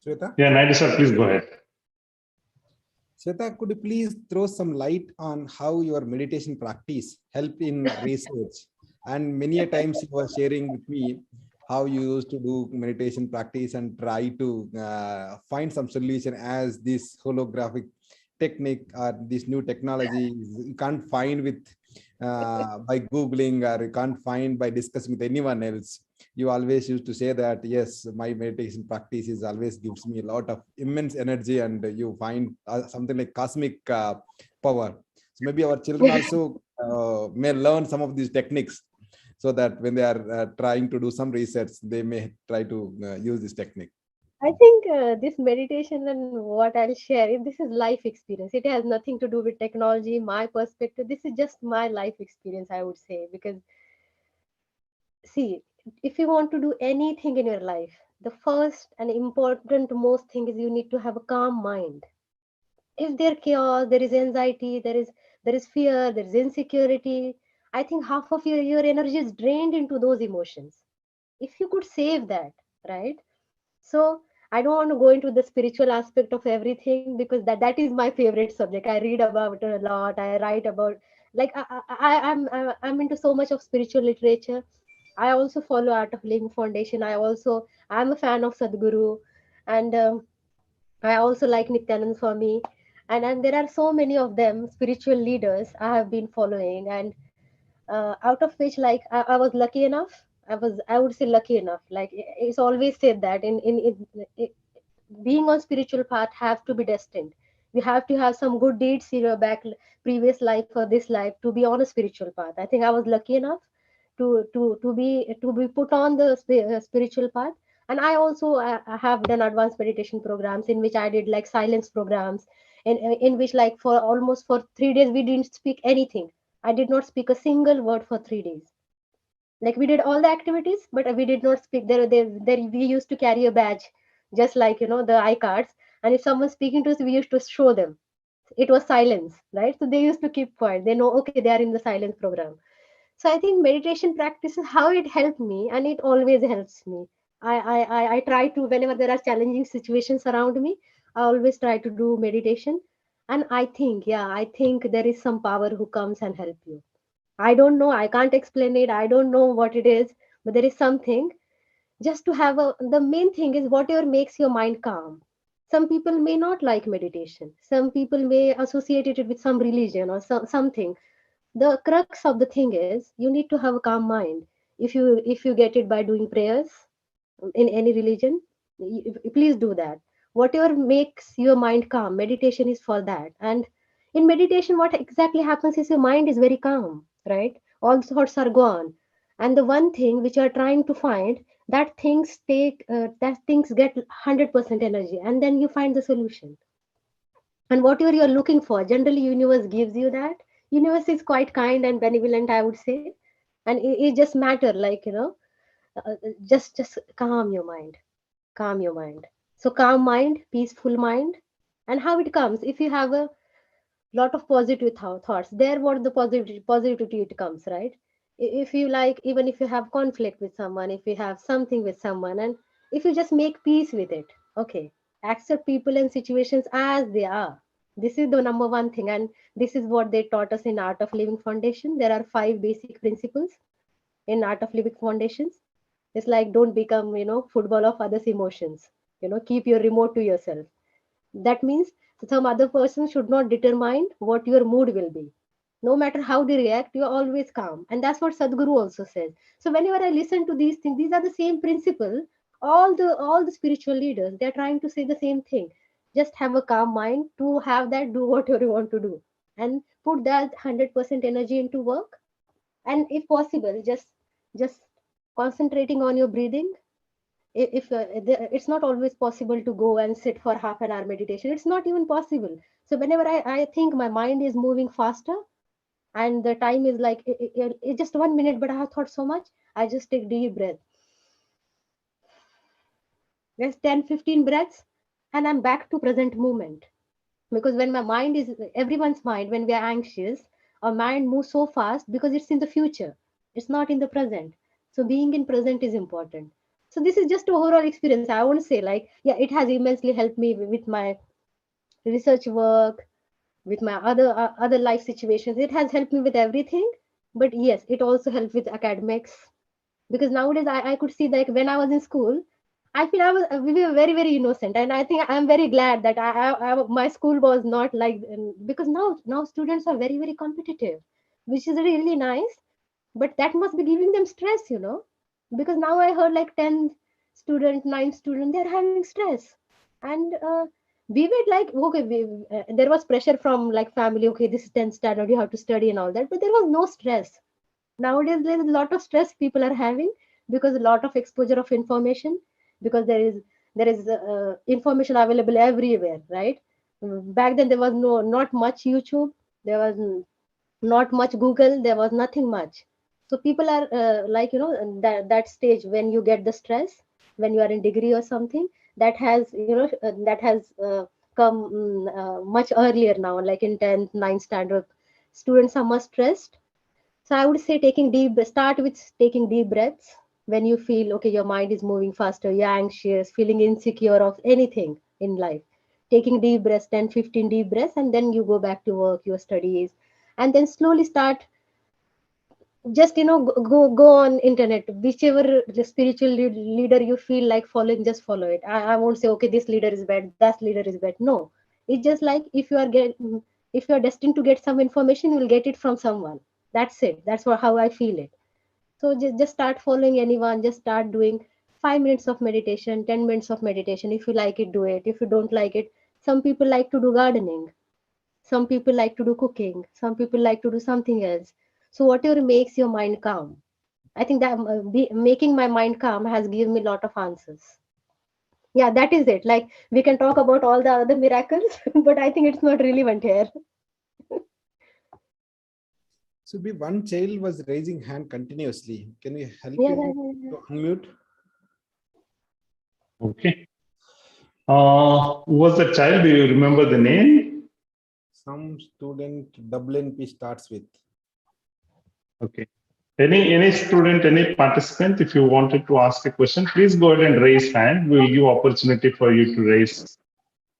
[SPEAKER 3] Sweta?
[SPEAKER 4] Yeah, Naidu sir, please go ahead.
[SPEAKER 3] Sweta, could you please throw some light on how your meditation practice help in research? And many a times you were sharing with me how you used to do meditation practice and try to find some solution as this holographic technique or this new technology you can't find with by Googling, or you can't find by discussing with anyone else. You always used to say that, yes, my meditation practice is always gives me a lot of immense energy, and you find something like cosmic power. So maybe our children also may learn some of these techniques, so that when they are trying to do some research, they may try to use this technique.
[SPEAKER 2] I think this meditation and what I'll share, this is life experience. It has nothing to do with technology, my perspective. This is just my life experience, I would say. Because, see, if you want to do anything in your life, the first and important most thing is you need to have a calm mind. If there chaos, there is anxiety, there is fear, there is insecurity. I think half of your energy is drained into those emotions. If you could save that, right? So I don't want to go into the spiritual aspect of everything, because that is my favorite subject. I read about it a lot. I write about, like, I'm into so much of spiritual literature. I also follow Art of Living Foundation. I'm a fan of Sadhguru, and I also like Nityanand Swami, and there are so many of them spiritual leaders I have been following, and out of which, like, I was lucky enough. I would say lucky enough. Like, it's always said that in being on spiritual path have to be destined. You have to have some good deeds in your back previous life or this life to be on a spiritual path. I think I was lucky enough to be put on the spiritual path. And I also I have done advanced meditation programs in which I did like silence programs, in which, like, for almost for 3 days we didn't speak anything. I did not speak a single word for 3 days. Like, we did all the activities, but we did not speak. There we used to carry a badge, just like, the iCards. And if someone's speaking to us, we used to show them. It was silence, right? So they used to keep quiet. They know, okay, they are in the silence program. So I think meditation practice is how it helped me, and it always helps me. I try to, whenever there are challenging situations around me, I always try to do meditation. And I think there is some power who comes and help you. I don't know. I can't explain it. I don't know what it is, but there is something. Just to have the main thing is whatever makes your mind calm. Some people may not like meditation. Some people may associate it with some religion or something. The crux of the thing is you need to have a calm mind. If you get it by doing prayers in any religion, please do that. Whatever makes your mind calm, meditation is for that. And in meditation, what exactly happens is your mind is very calm, right? All thoughts are gone, and the one thing which you are trying to find, that things get 100% energy, and then you find the solution. And whatever you are looking for, generally universe gives you that. Universe is quite kind and benevolent, I would say. And it just matter, like, just calm your mind. Calm your mind. So calm mind, peaceful mind. And how it comes, if you have a lot of positive thoughts. There what the positivity it comes, right? If you like, even if you have conflict with someone, if you have something with someone, and if you just make peace with it, okay, accept people and situations as they are. This is the number one thing, and this is what they taught us in Art of Living Foundation. There are 5 basic principles in Art of Living Foundations. It's like, don't become, football of others' emotions. Keep your remote to yourself. That means some other person should not determine what your mood will be. No matter how they react, you're always calm. And that's what Sadhguru also says. So whenever I listen to these things, these are the same principle. All the spiritual leaders, they're trying to say the same thing. Just have a calm mind. To have that, do whatever you want to do. And put that 100% energy into work. And if possible, just concentrating on your breathing. If it's not always possible to go and sit for half an hour meditation, it's not even possible. So whenever I think my mind is moving faster and the time is like it's just 1 minute, but I have thought so much, I just take deep breath. Just 10-15 breaths and I'm back to present moment. Because when my mind is, everyone's mind, when we are anxious, our mind moves so fast because it's in the future, it's not in the present. So being in present is important. So this is just overall experience. I want to say, like, yeah, it has immensely helped me with my research work, with my other life situations. It has helped me with everything. But yes, it also helped with academics, because nowadays I could see that when I was in school, I feel we were very, very innocent, and I think I'm very glad that my school was not like, because now students are very, very competitive, which is really nice, but that must be giving them stress, because now I heard like 10 student, 9 student, they're having stress, and we were like, okay, there was pressure from like family, okay, this is 10th standard, you have to study and all that, but there was no stress. Nowadays there is a lot of stress people are having because a lot of exposure of information, because there is information available everywhere, right? Back then there was not much YouTube, there was not much Google, there was nothing much. So people are like, that stage when you get the stress, when you are in degree or something, that has that has come much earlier now, like in 10th 9th standard, students are much stressed. So I would say start with taking deep breaths when you feel, okay, your mind is moving faster, you're anxious, feeling insecure of anything in life. Taking deep breaths, 10, 15 deep breaths, and then you go back to work, your studies, and then slowly start, just, go on internet, whichever the spiritual leader you feel like following, just follow it. I won't say, okay, this leader is bad, that leader is bad. No, it's just like, if you are destined to get some information, you will get it from someone. That's it. That's how I feel it. So just start following anyone, just start doing 5 minutes of meditation, 10 minutes of meditation. If you like it, do it. If you don't like it, some people like to do gardening, some people like to do cooking, some people like to do something else. So whatever makes your mind calm. I think that making my mind calm has given me a lot of answers. Yeah, that is it. Like, we can talk about all the other miracles, but I think it's not relevant here.
[SPEAKER 3] So one child was raising hand continuously. Can we help
[SPEAKER 2] Yeah,
[SPEAKER 3] him to unmute?
[SPEAKER 4] Okay. Who was the child? Do you remember the name?
[SPEAKER 3] Some student WNP starts with.
[SPEAKER 4] Okay. Any student, any participant, if you wanted to ask a question, please go ahead and raise hand. We'll give opportunity for you to raise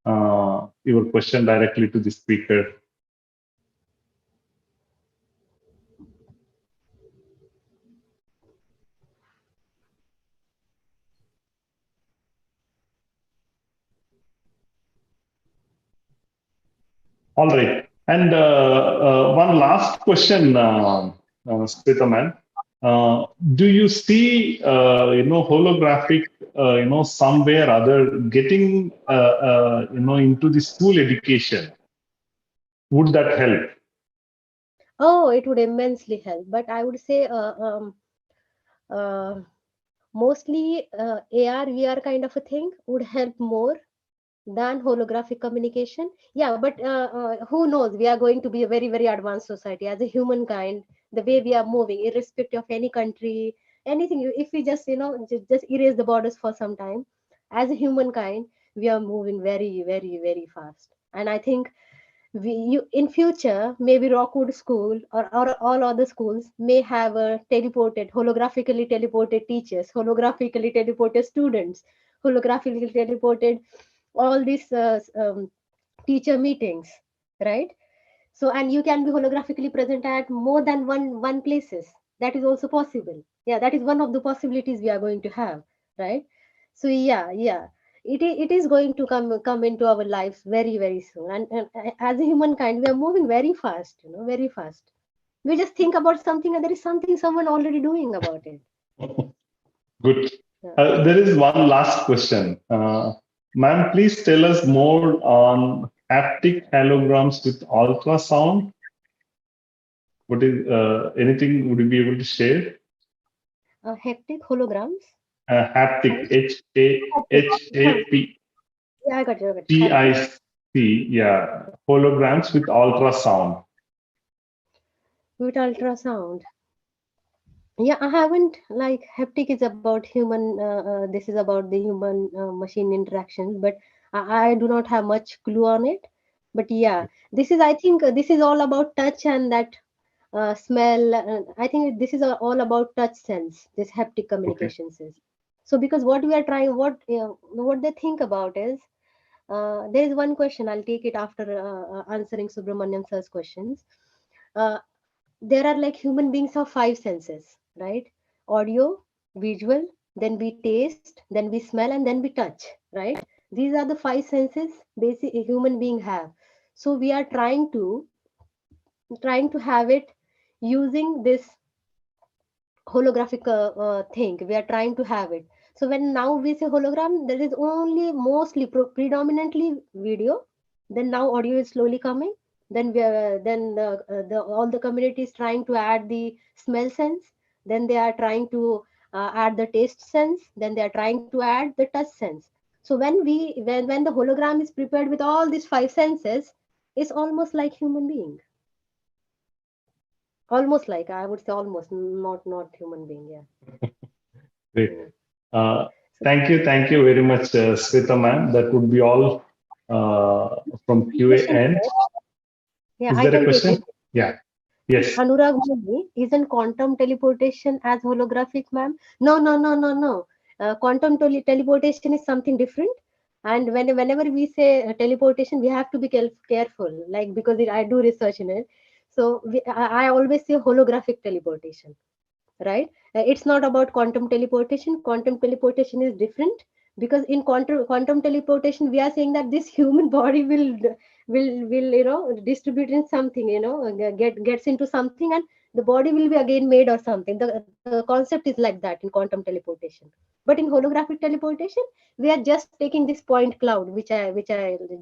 [SPEAKER 4] your question directly to the speaker. All right. And one last question, Sweta ma'am. Do you see, holographic, somewhere other getting, into the school education? Would that help?
[SPEAKER 2] Oh, it would immensely help. But I would say mostly AR, VR kind of a thing would help more than holographic communication. Yeah, but who knows? We are going to be a very, very advanced society as a humankind. The way we are moving, irrespective of any country, anything. If we just, just erase the borders for some time, as a humankind, we are moving very, very, very fast. And I think in future, maybe Rockwood School or all other schools may have a holographically teleported teachers, holographically teleported students, holographically teleported all these teacher meetings, right? So, and you can be holographically present at more than one places. That is also possible. Yeah, that is one of the possibilities we are going to have, right? So yeah, it is going to come into our lives very soon. And as a humankind, we are moving very fast, very fast. We just think about something, and there is something someone already doing about it.
[SPEAKER 4] Good.
[SPEAKER 2] Yeah.
[SPEAKER 4] There is one last question. Ma'am, please tell us more on haptic holograms with ultrasound. What is anything would you be able to share?
[SPEAKER 2] Hectic holograms.
[SPEAKER 4] Haptic, H-A-P-T-I-C,
[SPEAKER 2] Yeah, I got you. Haptic.
[SPEAKER 4] yeah, holograms with ultrasound.
[SPEAKER 2] With ultrasound. Yeah, I haven't, like, haptic is about human, this is about the human machine interaction, but I do not have much clue on it. But yeah, I think this is all about touch and that smell. I think this is all about touch sense, this haptic
[SPEAKER 4] Okay.
[SPEAKER 2] communications is. So because what we are trying, what they think about is, there is one question, I'll take it after answering Subramanian sir's questions. Uh, there are, like, human beings have five senses, right? Audio, visual, then we taste, then we smell, and then we touch, right? These are the five senses basic a human being have. So we are trying to have it using this holographic thing. We are trying to have it. So when now we say hologram, there is only mostly predominantly video. Then now audio is slowly coming. Then we are the all the community is trying to add the smell sense. Then they are trying to add the taste sense. Then they are trying to add the touch sense. So when the hologram is prepared with all these five senses, it's almost like human being. Almost, like, I would say, almost not human being. Yeah.
[SPEAKER 4] Great.
[SPEAKER 2] Mm.
[SPEAKER 4] Uh,
[SPEAKER 2] So,
[SPEAKER 4] thank you very much, Sweta ma'am. That would be all from QA
[SPEAKER 2] question
[SPEAKER 4] end.
[SPEAKER 2] here. Yeah,
[SPEAKER 4] Is
[SPEAKER 2] I
[SPEAKER 4] there a
[SPEAKER 2] can take it.
[SPEAKER 4] question? Yeah. Yes.
[SPEAKER 2] Anurag Modi, isn't quantum teleportation as holographic, ma'am? No. Quantum teleportation is something different. And whenever we say teleportation, we have to be careful, like, because I do research in it. So I always say holographic teleportation, right? It's not about quantum teleportation. Quantum teleportation is different, because in quantum teleportation we are saying that this human body will distribute in something, gets into something, and the body will be again made or something. The concept is like that in quantum teleportation. But in holographic teleportation, we are just taking this point cloud, which I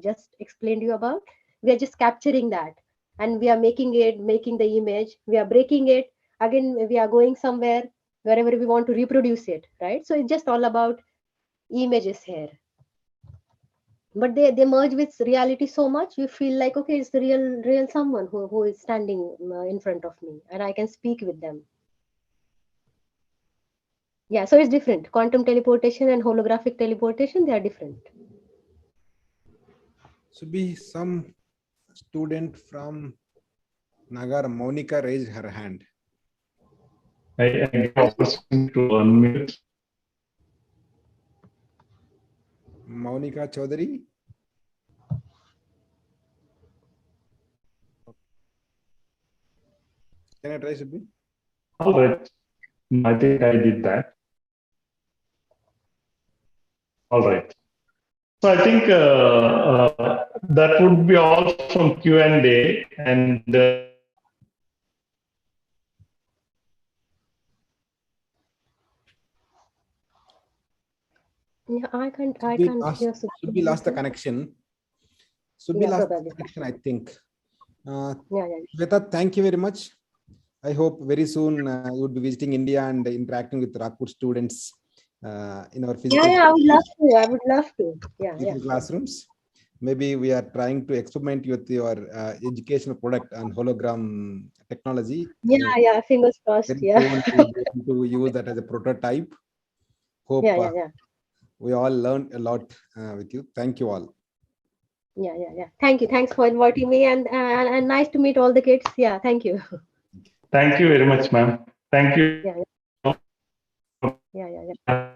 [SPEAKER 2] just explained you about. We are just capturing that, and we are making the image, we are breaking it again, we are going somewhere wherever we want to reproduce it, right? So it's just all about images here, but they merge with reality so much you feel like, okay, it's the real someone who is standing in front of me, and I can speak with them. Yeah, so it's different. Quantum teleportation and holographic teleportation, they are different.
[SPEAKER 3] Should be some student from Nagar. Monica raised her hand.
[SPEAKER 4] I give opportunity to unmute.
[SPEAKER 3] Monica Chaudhary. Can I try, Subbi?
[SPEAKER 4] All right. I think I did that. All right. So I think that would be all from Q&A. And
[SPEAKER 2] Yeah, I can't hear.
[SPEAKER 3] Subbi lost the connection. Subbi
[SPEAKER 2] Yeah,
[SPEAKER 3] lost the
[SPEAKER 2] probably.
[SPEAKER 3] connection, I think.
[SPEAKER 2] Yeah.
[SPEAKER 3] Sweta, thank you very much. I hope very soon you would be visiting India and interacting with Rockwood students in our physical,
[SPEAKER 2] I would love to. Yeah.
[SPEAKER 3] classrooms. Maybe we are trying to experiment with your educational product on hologram technology.
[SPEAKER 2] Yeah. Fingers crossed.
[SPEAKER 3] Very
[SPEAKER 2] Yeah.
[SPEAKER 3] soon we'll be able to use that as a prototype. Hope
[SPEAKER 2] Yeah.
[SPEAKER 3] we all learned a lot with you. Thank you all.
[SPEAKER 2] Yeah. Thank you. Thanks for inviting me, and nice to meet all the kids. Yeah, thank you.
[SPEAKER 4] Thank you very much, ma'am. Thank you.
[SPEAKER 2] Yeah.